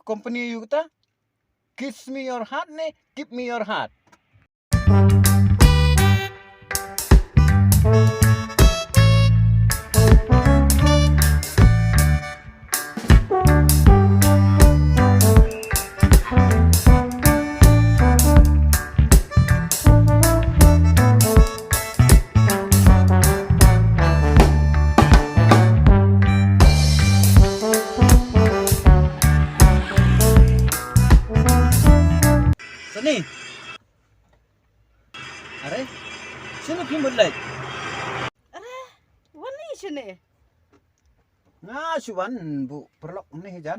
company you ta? Kiss me your heart ne, give me your heart. Sini. Are, sino pimbulay? Wala siya na eh. Nga suwan bu perlok ni jan.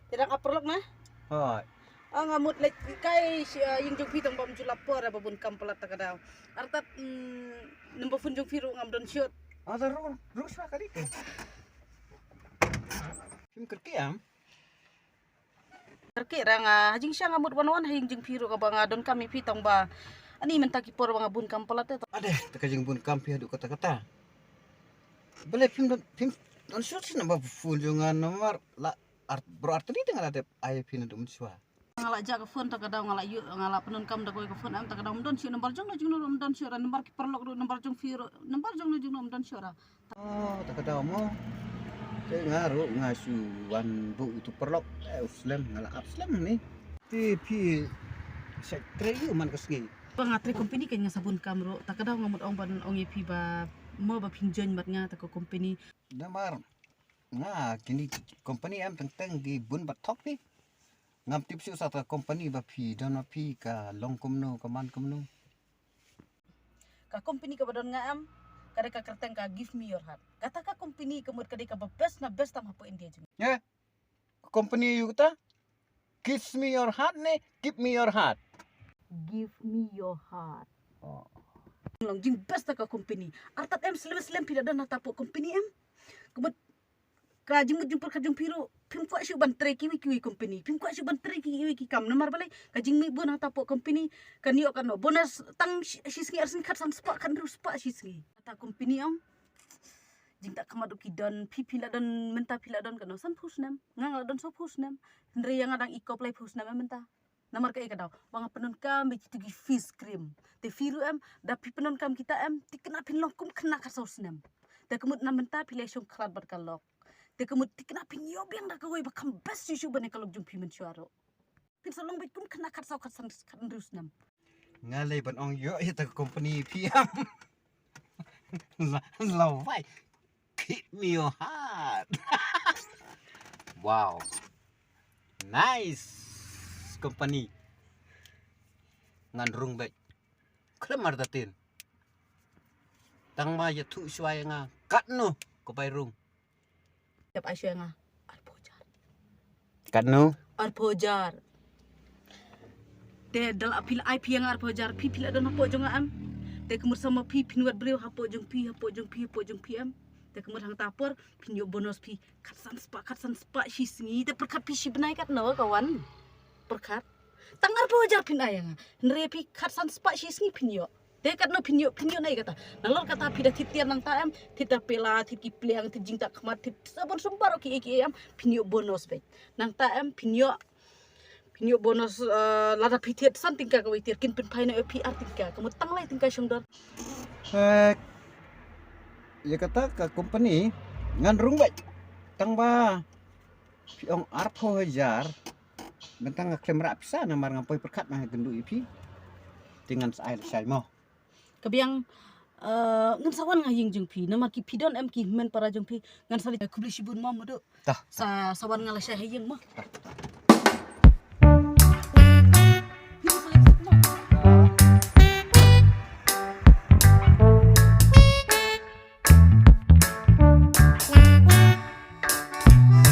Tidak kaperlok na? Hoy. Ngamut like kay yung jung pitong bam julapor babun kampelat takadaw. Artat number fun jung firu ngam don shoot. Ada rules pa kali. Pim kerkiam. Kira nga hajing siya ngamut wanwan haying jung firu ka bang don kami pitong ba. Ani mentaki por bang bun kampelat to. Ada takajing bun kampi adu kata-kata. Boleh pim don shoot sih nambah full jungan nomor la berarti ni tengah ada ayah pin adu mensua. Ngala jaga phone takadaw ngala penun kam dagoy ka phone am takadaw don shoot nomor jong na jung don shoot nomor ki perlok nomor jung firu nomor jong na jung don shoot. Oh, takadaw mo. Saya ngaruh ngasuan bu itu perlok Islam ngala Islam ni. Tapi saya kira man kesini. Pangatri company kanya sabun kamro takadaw ngamut ong ban ong ipi ba mo ba pinjon mat nga ta ko company Damar nga kini company am tentang di bun batok ni. Ngam tipsi usah ta company ba pi dan pi ka long kumno ka man kumno. ka company ka badon nga am kada ka kerteng ka give me your heart kata ka company kemud kada ka best na best tam hapo India jung Ya. Company you ta? Kiss me your heart ne, give me your heart. give me your heart Oh. lang jing best ka company artat em slim pida dan tapo company em kemud ka jing per ka jung piru pim ko syu ban tre kiwi company pim ko syu ban tre kiwi ki kam nomor balai ka jing mi bon tapo company kan yo kan no bonus tang sisngi arsin khat san spa kan ru spa sisngi ta company am jing tak kamadu ki don pipila don menta pila don kan no san phusnam nga don so phusnam ndre yang adang ikop lai phusnam menta namar ka ikadaw mga penun kam bi tigi fish cream te firu am da pi penun kam kita am ti kena pin longkum kena ka sausnam te kemut na menta pila syong krat bar kalok te kemut ti kena pin yob yang da kawai bakam best syushu bane kalok jung pi men syaro pin salong bit kum kena kat sau kat san kan rusnam Ngalai ban ong yo ya ta company pi am. Lawai. Give me your heart. Wow. Nice company. Ngan rung baik. Klemar datin. Tang ma ya tu suai nga kat no ko pai rung. yap asya nga alpojar Kat no. alpojar te dal apil IP yang alpojar pi pila don hapo jong am te kemut sama pi pinwat breu hapo jong pi am te kemut hang tapor pinyo bonus pi katsan spa shisngi te perkat pi si benai kat no kawan perkat tangar bojar pin ayang nre pi katsan spa shisngi pinyo te kat no pinyo nai kata nalor kata pi da titian nang taam tita pela tiki pleang tijing tak kmat tit sabon sumparo ki am pinyo bonus be nang taam pinyo bonus lada pitiat san tingka ka witir kin pin paina PR tingka kamu tanglai tingka syongdor Ya kata ka company ngan rung baik. Tang ba pi ong arpo hajar. Bentang kamera pisa namar ngampoi perkat mah gendu ipi. Dengan saya mau. kabiang ngan sawan ngaying jeng pi namar ki pidon em ki men para jeng pi ngan sali kubli sibun ma modo Tah. sa sawan ngala syahayeng mah